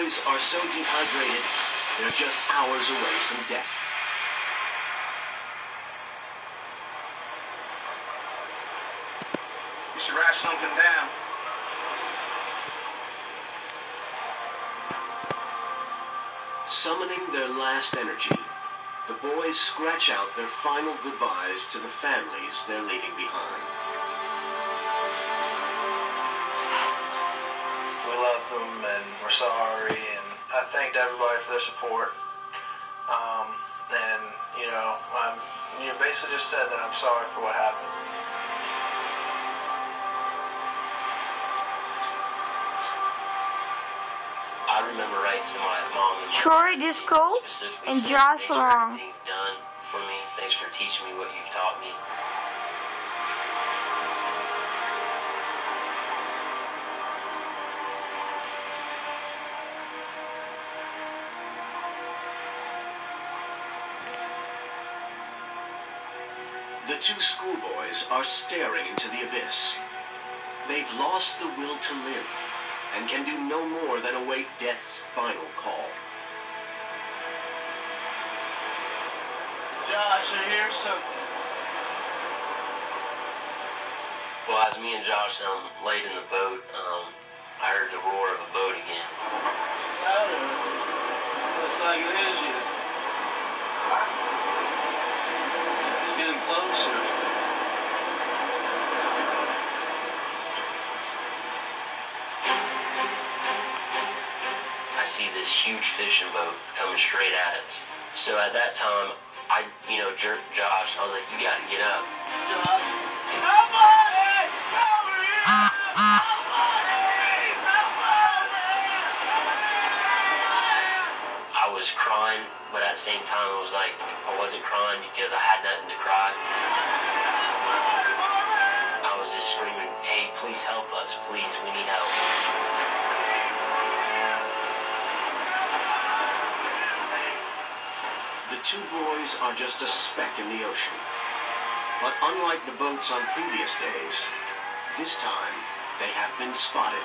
boys are so dehydrated, they're just hours away from death. You should write something down. Summoning their last energy, the boys scratch out their final goodbyes to the families they're leaving behind. We love them and we're sorry, and I thanked everybody for their support. And I'm basically just said that I'm sorry for what happened. I remember writing to my mom and Troy Disco and Josh Long. Thanks for everything done for me. Thanks for teaching me what you've taught me. The two schoolboys are staring into the abyss. They've lost the will to live and can do no more than await death's final call. Josh, I hear something. Well, as me and Josh laid in the boat, I heard the roar of a boat again. Looks like it is you. It's getting closer. I see this huge fishing boat coming straight at us. So at that time, I jerked Josh. I was like, you gotta get up. Josh. Somebody! I was crying, but at the same time, it was like I wasn't crying because I had nothing to cry. I was just screaming, hey, please help us. Please, we need help. The two boys are just a speck in the ocean. But unlike the boats on previous days, this time they have been spotted.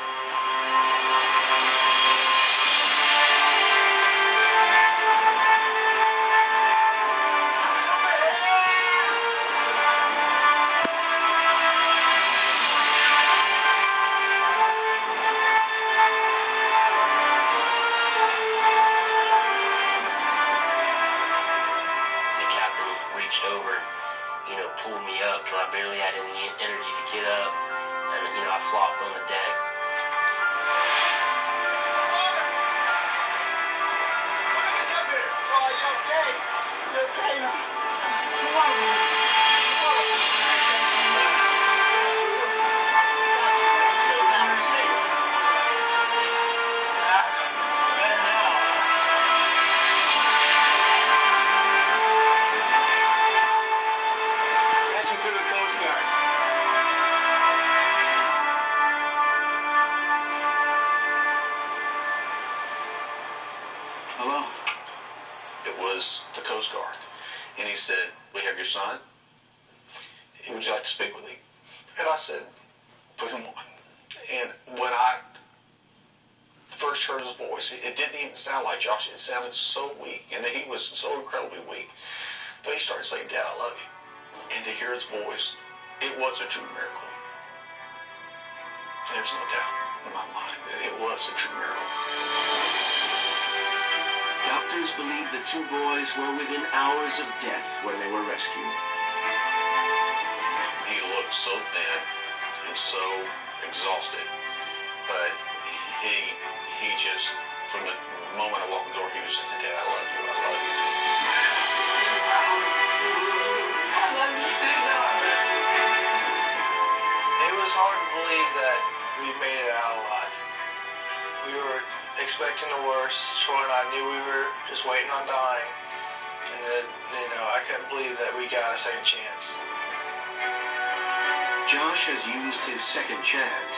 Over, pulled me up till I barely had any energy to get up, and I flopped on the deck. Are you okay? You okay now? To the Coast Guard. Hello? It was the Coast Guard. And he said, we have your son. Would you like to speak with him? And I said, put him on. And when I first heard his voice, it didn't even sound like Josh. It sounded so weak. And he was so incredibly weak. But he started saying, Dad, I love you. And to hear his voice, it was a true miracle. There's no doubt in my mind that it was a true miracle. Doctors believe the two boys were within hours of death when they were rescued. He looked so thin and so exhausted, but he just, from the moment I walked in the door, he was just saying, Dad, I love you, I love you. It was hard to believe that we made it out alive. We were expecting the worst. Troy and I knew we were just waiting on dying. And then, I couldn't believe that we got a second chance. Josh has used his second chance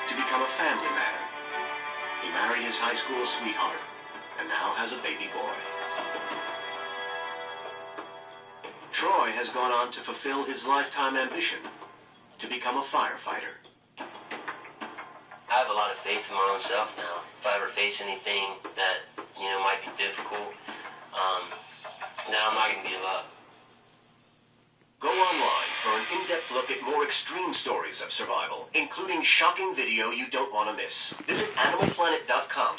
to become a family man. He married his high school sweetheart and now has a baby boy. Troy has gone on to fulfill his lifetime ambition to become a firefighter. I have a lot of faith in my own self now. if I ever face anything that, might be difficult, no, I'm not going to give up. Go online for an in-depth look at more extreme stories of survival, including shocking video you don't want to miss. Visit animalplanet.com/